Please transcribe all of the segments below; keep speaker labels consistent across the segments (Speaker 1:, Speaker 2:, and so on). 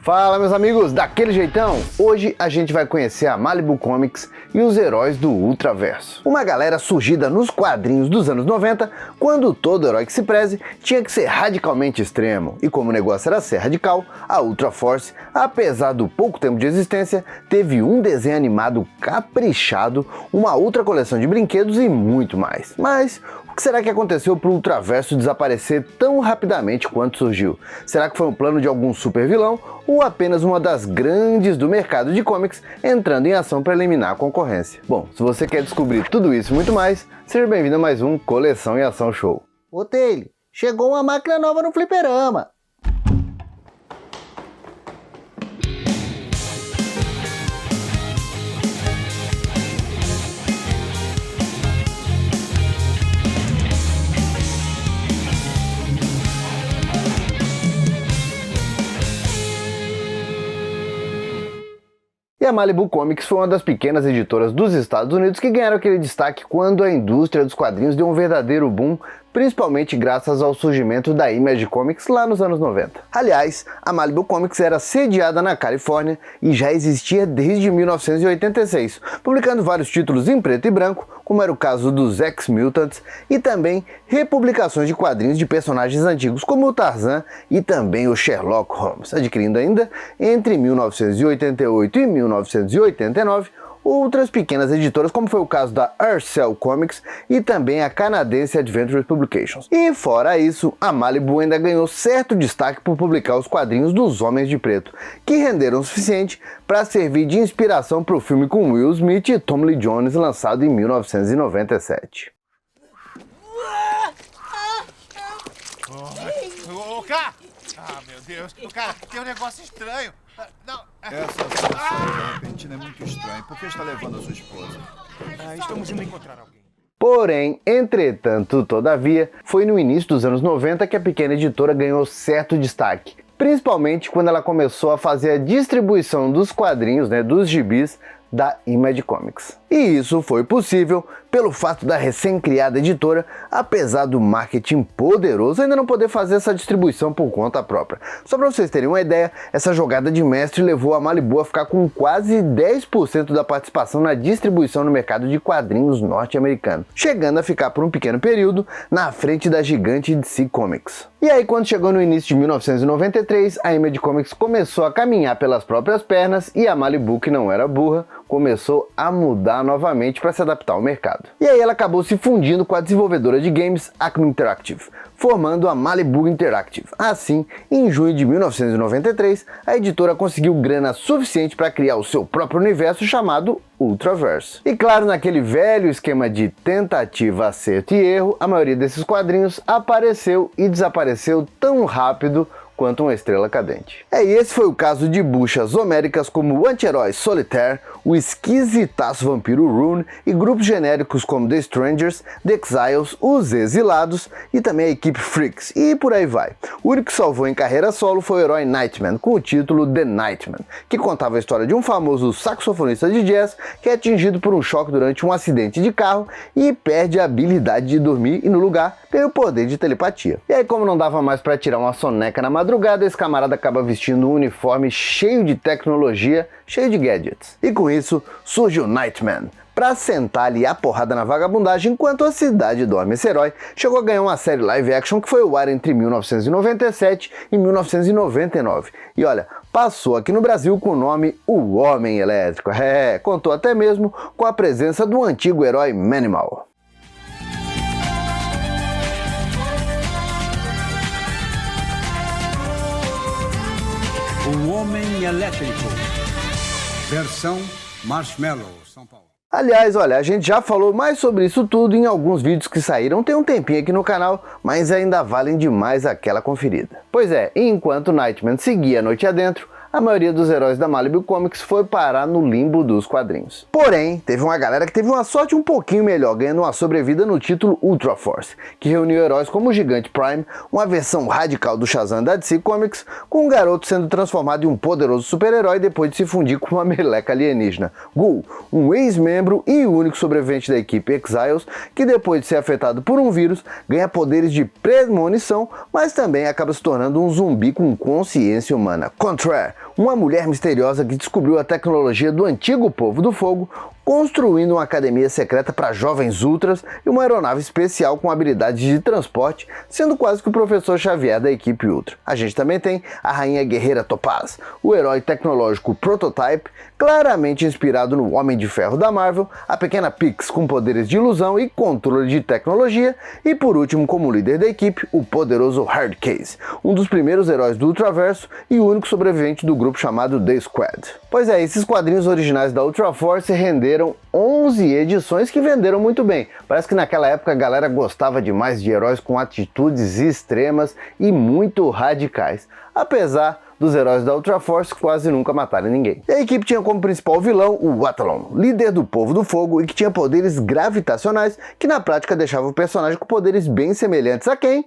Speaker 1: Fala, meus amigos, daquele jeitão? Hoje a gente vai conhecer a Malibu Comics e os heróis do Ultraverso. Uma galera surgida nos quadrinhos dos anos 90, quando todo herói que se preze tinha que ser radicalmente extremo. E como o negócio era ser radical, a Ultra Force, apesar do pouco tempo de existência, teve um desenho animado caprichado, uma outra coleção de brinquedos e muito mais. Mas o que será que aconteceu para o Ultraverso desaparecer tão rapidamente quanto surgiu? Será que foi um plano de algum super vilão ou apenas uma das grandes do mercado de comics entrando em ação para eliminar a concorrência? Bom, se você quer descobrir tudo isso e muito mais, seja bem-vindo a mais um Coleção em Ação Show.
Speaker 2: Ô Taylor, chegou uma máquina nova no fliperama.
Speaker 1: E a Malibu Comics foi uma das pequenas editoras dos Estados Unidos que ganharam aquele destaque quando a indústria dos quadrinhos deu um verdadeiro boom, principalmente graças ao surgimento da Image Comics lá nos anos 90. Aliás, a Malibu Comics era sediada na Califórnia e já existia desde 1986, publicando vários títulos em preto e branco, como era o caso dos X-Mutants, e também republicações de quadrinhos de personagens antigos como o Tarzan e também o Sherlock Holmes, adquirindo ainda entre 1988 e 1989 outras pequenas editoras, como foi o caso da Arcel Comics e também a canadense Adventure Publications. E fora isso, a Malibu ainda ganhou certo destaque por publicar os quadrinhos dos Homens de Preto, que renderam o suficiente para servir de inspiração para o filme com Will Smith e Tommy Lee Jones, lançado em 1997.
Speaker 3: Ô, cara! Ah, meu Deus! Cara, tem um negócio estranho! Não!
Speaker 4: Essa situação repentina é muito estranha. Por que está levando a sua esposa?
Speaker 3: Estamos indo encontrar alguém.
Speaker 1: Porém, entretanto, todavia, foi no início dos anos 90 que a pequena editora ganhou certo destaque, principalmente quando ela começou a fazer a distribuição dos quadrinhos, dos gibis, da Image Comics. E isso foi possível pelo fato da recém-criada editora, apesar do marketing poderoso, ainda não poder fazer essa distribuição por conta própria. Só para vocês terem uma ideia, essa jogada de mestre levou a Malibu a ficar com quase 10% da participação na distribuição no mercado de quadrinhos norte-americano, chegando a ficar por um pequeno período na frente da gigante DC Comics. E aí, quando chegou no início de 1993, a Image Comics começou a caminhar pelas próprias pernas e a Malibu, que não era burra, começou a mudar novamente para se adaptar ao mercado. E aí ela acabou se fundindo com a desenvolvedora de games Acme Interactive, formando a Malibu Interactive. Assim, em junho de 1993, a editora conseguiu grana suficiente para criar o seu próprio universo chamado Ultraverse. E claro, naquele velho esquema de tentativa, acerto e erro, a maioria desses quadrinhos apareceu e desapareceu tão rápido quanto uma estrela cadente. E esse foi o caso de buchas homéricas como o anti-herói Solitaire, o esquisitaço vampiro Rune e grupos genéricos como The Strangers, The Exiles, os Exilados e também a equipe Freaks, e por aí vai. O único que salvou em carreira solo foi o herói Nightman, com o título The Nightman, que contava a história de um famoso saxofonista de jazz que é atingido por um choque durante um acidente de carro e perde a habilidade de dormir e no lugar ganha o poder de telepatia. E aí, como não dava mais para tirar uma soneca na madrugada, esse camarada acaba vestindo um uniforme cheio de tecnologia, cheio de gadgets. E com isso surge o Nightman, pra sentar ali a porrada na vagabundagem enquanto a cidade dorme. Esse herói chegou a ganhar uma série live action que foi ao ar entre 1997 e 1999. E olha, passou aqui no Brasil com o nome O Homem Elétrico. Contou até mesmo com a presença do antigo herói Manimal.
Speaker 5: O Homem Elétrico, versão Marshmallow, São Paulo.
Speaker 1: Aliás, olha, a gente já falou mais sobre isso tudo em alguns vídeos que saíram tem um tempinho aqui no canal, mas ainda valem demais aquela conferida. Pois é, enquanto Nightman seguia a noite adentro, a maioria dos heróis da Malibu Comics foi parar no limbo dos quadrinhos. Porém, teve uma galera que teve uma sorte um pouquinho melhor, ganhando uma sobrevida no título Ultra Force, que reuniu heróis como o Gigante Prime, uma versão radical do Shazam da DC Comics, com um garoto sendo transformado em um poderoso super-herói depois de se fundir com uma meleca alienígena, Ghoul, um ex-membro e único sobrevivente da equipe Exiles, que depois de ser afetado por um vírus, ganha poderes de premonição, mas também acaba se tornando um zumbi com consciência humana. Contraire, uma mulher misteriosa que descobriu a tecnologia do antigo povo do fogo, construindo uma academia secreta para jovens ultras e uma aeronave especial com habilidades de transporte, sendo quase que o professor Xavier da equipe Ultra. A gente também tem a rainha guerreira Topaz, o herói tecnológico Prototype, claramente inspirado no Homem de Ferro da Marvel, a pequena Pix com poderes de ilusão e controle de tecnologia, e por último, como líder da equipe, o poderoso Hardcase, um dos primeiros heróis do Ultraverso e o único sobrevivente do grupo chamado The Squad. Pois é, esses quadrinhos originais da Ultra Force renderam 11 edições que venderam muito bem. Parece que naquela época a galera gostava demais de heróis com atitudes extremas e muito radicais, apesar dos heróis da Ultra Force quase nunca matarem ninguém. E a equipe tinha como principal vilão o Wattalon, líder do povo do fogo e que tinha poderes gravitacionais que na prática deixava o personagem com poderes bem semelhantes a quem?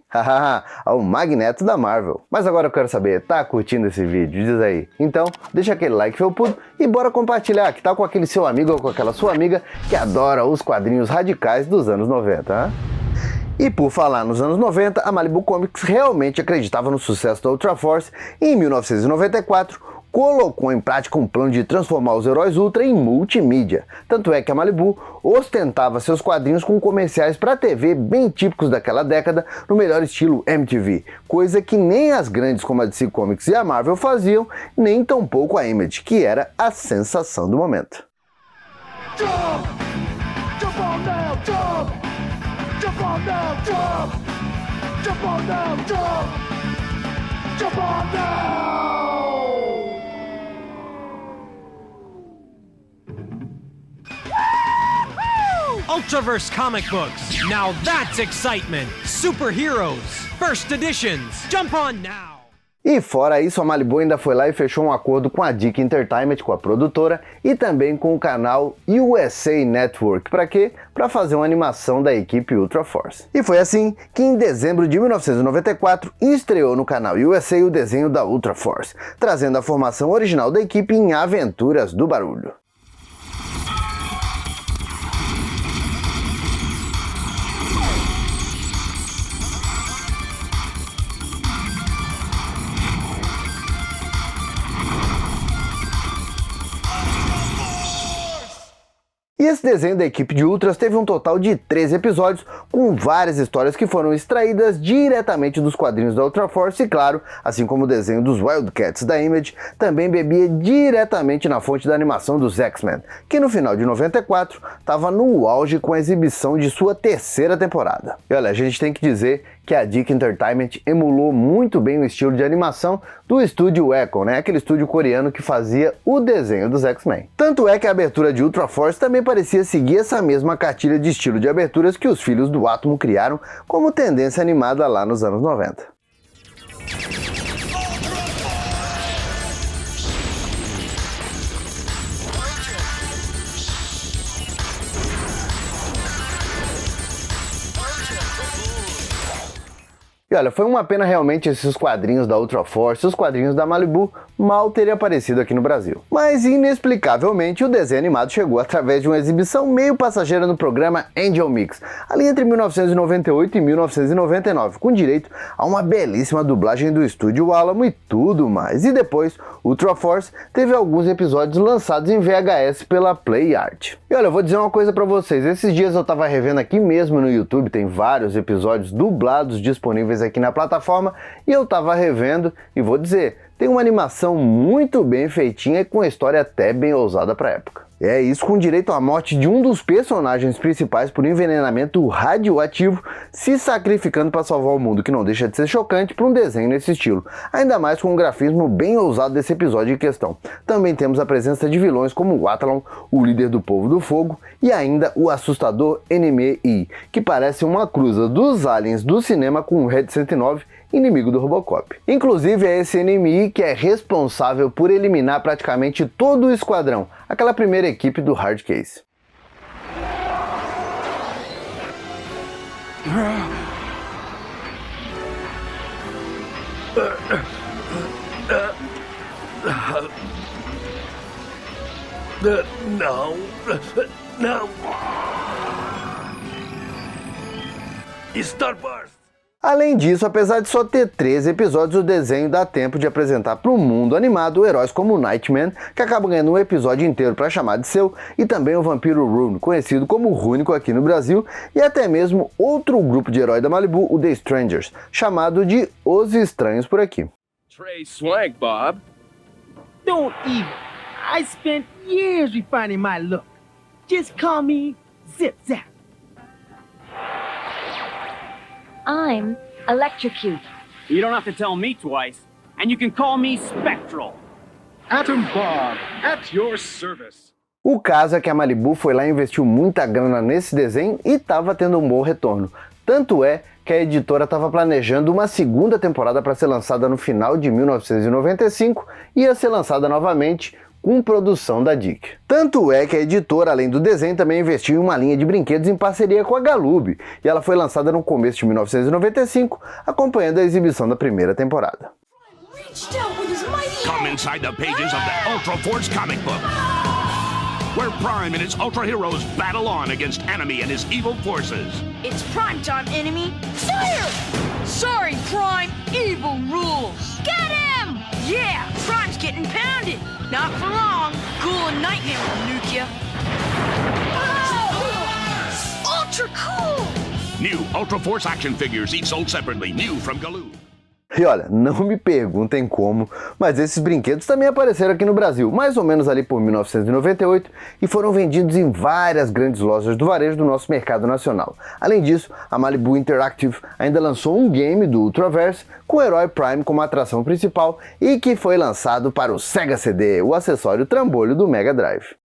Speaker 1: Ao Magneto da Marvel. Mas agora eu quero saber, tá curtindo esse vídeo? Diz aí. Então, deixa aquele like felpudo e bora compartilhar, que tal com aquele seu amigo ou com aquela sua amiga que adora os quadrinhos radicais dos anos 90, hein? E por falar nos anos 90, a Malibu Comics realmente acreditava no sucesso da Ultra Force e em 1994 colocou em prática um plano de transformar os heróis Ultra em multimídia. Tanto é que a Malibu ostentava seus quadrinhos com comerciais para TV bem típicos daquela década, no melhor estilo MTV, coisa que nem as grandes como a DC Comics e a Marvel faziam, nem tampouco a Image, que era a sensação do momento.
Speaker 6: Jump! Jump on now, jump! Jump on now, jump! Jump on now, jump! Jump on now!
Speaker 7: Ultraverse comic books. Now that's excitement. Superheroes. First editions. Jump on now.
Speaker 1: E fora isso, a Malibu ainda foi lá e fechou um acordo com a Dick Entertainment, com a produtora, e também com o canal USA Network. Para quê? Para fazer uma animação da equipe Ultra Force. E foi assim que em dezembro de 1994 estreou no canal USA o desenho da Ultra Force, trazendo a formação original da equipe em Aventuras do Barulho. E esse desenho da equipe de Ultras teve um total de 13 episódios, com várias histórias que foram extraídas diretamente dos quadrinhos da Ultra Force e, claro, assim como o desenho dos Wildcats da Image, também bebia diretamente na fonte da animação dos X-Men, que no final de 94 estava no auge com a exibição de sua terceira temporada. E olha, a gente tem que dizer que a Dick Entertainment emulou muito bem o estilo de animação do estúdio Econ, aquele estúdio coreano que fazia o desenho dos X-Men. Tanto é que a abertura de Ultra Force também parecia seguir essa mesma cartilha de estilo de aberturas que os filhos do Átomo criaram como tendência animada lá nos anos 90. E olha, foi uma pena realmente esses quadrinhos da Ultra Force, os quadrinhos da Malibu, mal terem aparecido aqui no Brasil. Mas inexplicavelmente o desenho animado chegou através de uma exibição meio passageira no programa Angel Mix, ali entre 1998 e 1999, com direito a uma belíssima dublagem do estúdio Alamo e tudo mais. E depois, Ultra Force teve alguns episódios lançados em VHS pela Play Art. E olha, eu vou dizer uma coisa pra vocês, esses dias eu tava revendo aqui mesmo no YouTube, tem vários episódios dublados disponíveis aqui na plataforma, e eu tava revendo e vou dizer, tem uma animação muito bem feitinha e com uma história até bem ousada pra época. É isso, com direito à morte de um dos personagens principais por envenenamento radioativo, se sacrificando para salvar o mundo, que não deixa de ser chocante para um desenho nesse estilo, ainda mais com um grafismo bem ousado desse episódio em questão. Também temos a presença de vilões como o Wattalon, o líder do povo do fogo, e ainda o assustador NME, que parece uma cruza dos aliens do cinema com o Red 109, inimigo do Robocop. Inclusive é esse NME que é responsável por eliminar praticamente todo o esquadrão, aquela primeira equipe do Hardcase.
Speaker 6: Não, não. Starburst!
Speaker 1: Além disso, apesar de só ter 13 episódios, o desenho dá tempo de apresentar para o mundo animado heróis como o Nightman, que acaba ganhando um episódio inteiro para chamar de seu, e também o vampiro Rune, conhecido como Rúnico aqui no Brasil, e até mesmo outro grupo de herói da Malibu, o The Strangers, chamado de Os Estranhos por aqui.
Speaker 8: Trey Swank, Bob.
Speaker 9: Don't even. I spent years refining my look. Just call me Zip Zap.
Speaker 10: I'm Electrocute.
Speaker 8: You don't have to tell me twice. And you can call me Spectral.
Speaker 5: Atom Bob, at your service.
Speaker 1: O caso é que a Malibu foi lá e investiu muita grana nesse desenho e estava tendo um bom retorno. Tanto é que a editora estava planejando uma segunda temporada para ser lançada no final de 1995 e ia ser lançada novamente com produção da Dick. Tanto é que a editora, além do desenho, também investiu em uma linha de brinquedos em parceria com a Galoob, e ela foi lançada no começo de 1995, acompanhando a exibição da primeira temporada.
Speaker 6: Come inside the pages of the Ultra Force comic book, where Prime and his Ultra Heroes battle on against Enemy and his evil forces.
Speaker 10: It's prime time, enemy. Sire! Sorry, Prime. Evil rules. Get him! Yeah, Prime's getting pounded. Not for long. Ghoul and Nightmare will nuke ya. Oh! Ultra cool!
Speaker 6: New Ultra Force action figures, each sold separately, new from Galoob.
Speaker 1: E olha, não me perguntem como, mas esses brinquedos também apareceram aqui no Brasil, mais ou menos ali por 1998, e foram vendidos em várias grandes lojas do varejo do nosso mercado nacional. Além disso, a Malibu Interactive ainda lançou um game do Ultraverse com o herói Prime como atração principal e que foi lançado para o Sega CD, o acessório trambolho do Mega Drive.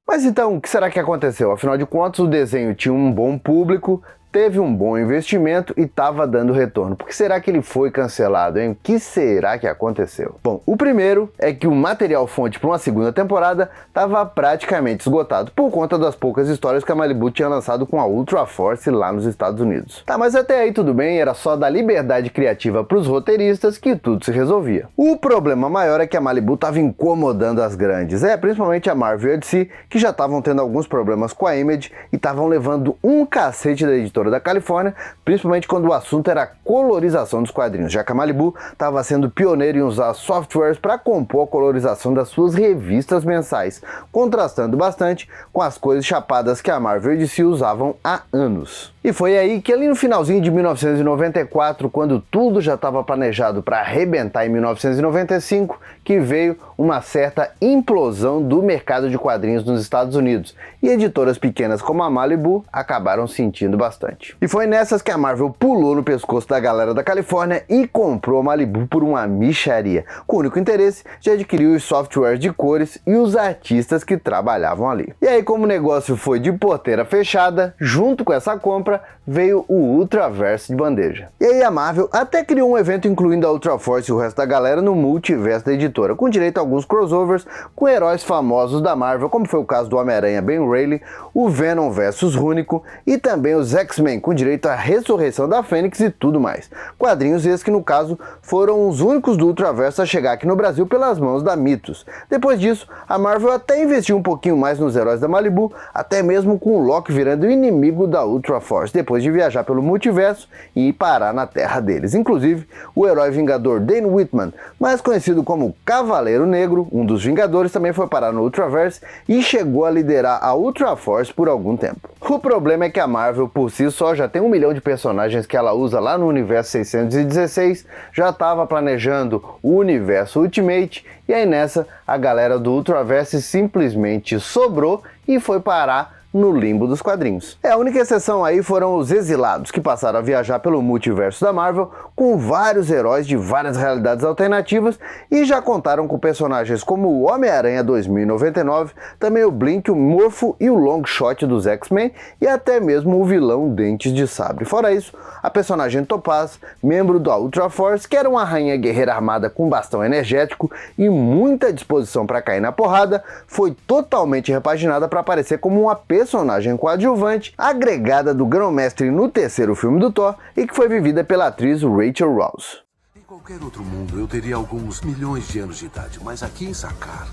Speaker 1: Mas então, o que será que aconteceu? Afinal de contas, o desenho tinha um bom público, teve um bom investimento e estava dando retorno. Por que será que ele foi cancelado, hein? O que será que aconteceu? Bom, o primeiro é que o material fonte para uma segunda temporada estava praticamente esgotado por conta das poucas histórias que a Malibu tinha lançado com a Ultra Force lá nos Estados Unidos. Tá, mas até aí tudo bem, era só dar liberdade criativa para os roteiristas que tudo se resolvia. O problema maior é que a Malibu estava incomodando as grandes, principalmente a Marvel e a DC, que já estavam tendo alguns problemas com a Image e estavam levando um cacete da editora da Califórnia, principalmente quando o assunto era a colorização dos quadrinhos, já que a Malibu estava sendo pioneira em usar softwares para compor a colorização das suas revistas mensais, contrastando bastante com as cores chapadas que a Marvel e DC usavam há anos. E foi aí que ali no finalzinho de 1994, quando tudo já estava planejado para arrebentar em 1995, que veio uma certa implosão do mercado de quadrinhos nos Estados Unidos, e editoras pequenas como a Malibu acabaram sentindo bastante. E foi nessas que a Marvel pulou no pescoço da galera da Califórnia e comprou a Malibu por uma mixaria, com o único interesse de adquirir os softwares de cores e os artistas que trabalhavam ali. E aí, como o negócio foi de porteira fechada, junto com essa compra veio o Ultraverse de bandeja. E aí a Marvel até criou um evento incluindo a Ultra Force e o resto da galera no multiverso da editora, com direito a alguns crossovers com heróis famosos da Marvel, como foi o caso do Homem-Aranha Ben Reilly, o Venom vs Rúnico e também os X-Men, com direito à ressurreição da Fênix e tudo mais. Quadrinhos esses que, no caso, foram os únicos do Ultraverse a chegar aqui no Brasil pelas mãos da Mythos. Depois disso, a Marvel até investiu um pouquinho mais nos heróis da Malibu, até mesmo com o Loki virando inimigo da Ultra Force, depois de viajar pelo multiverso e parar na terra deles. Inclusive, o herói vingador Dane Whitman, mais conhecido como Cavaleiro Negro, um dos Vingadores, também foi parar no Ultraverse e chegou a liderar a Ultra Force por algum tempo. O problema é que a Marvel, por si só, já tem 1 milhão de personagens que ela usa lá no universo 616, já estava planejando o universo Ultimate, e aí nessa, a galera do Ultraverse simplesmente sobrou e foi parar no limbo dos quadrinhos. A única exceção aí foram os Exilados, que passaram a viajar pelo multiverso da Marvel com vários heróis de várias realidades alternativas e já contaram com personagens como o Homem-Aranha 2099, também o Blink, o Morpho e o Longshot dos X-Men e até mesmo o vilão Dentes de Sabre. Fora isso, a personagem Topaz, membro da Ultra Force, que era uma rainha guerreira armada com bastão energético e muita disposição para cair na porrada, foi totalmente repaginada para aparecer como uma personagem coadjuvante, agregada do Grão-Mestre no terceiro filme do Thor e que foi vivida pela atriz Rachel Rouse.
Speaker 11: Em qualquer outro mundo eu teria alguns milhões de anos de idade, mas aqui em Sakaar...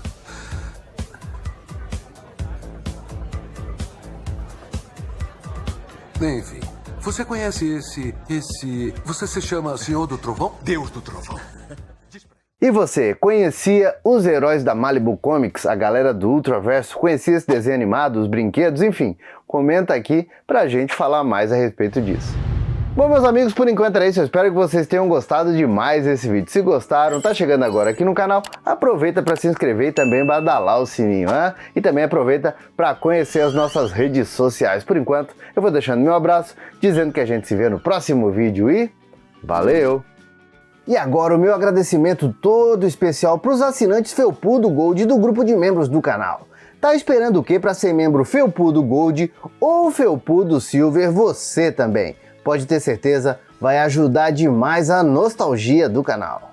Speaker 11: Enfim, você conhece esse... Você se chama Senhor do Trovão?
Speaker 3: Deus do Trovão.
Speaker 1: E você, conhecia os heróis da Malibu Comics, a galera do Ultraverso? Conhecia esse desenho animado, os brinquedos? Enfim, comenta aqui pra gente falar mais a respeito disso. Bom, meus amigos, por enquanto era isso. Eu espero que vocês tenham gostado demais desse vídeo. Se gostaram, tá chegando agora aqui no canal, aproveita para se inscrever e também badalar o sininho, né? E também aproveita para conhecer as nossas redes sociais. Por enquanto, eu vou deixando meu abraço, dizendo que a gente se vê no próximo vídeo e valeu! E agora o meu agradecimento todo especial para os assinantes Felpudo Gold do grupo de membros do canal. Tá esperando o que para ser membro Felpudo Gold ou Felpudo Silver você também? Pode ter certeza, vai ajudar demais a nostalgia do canal.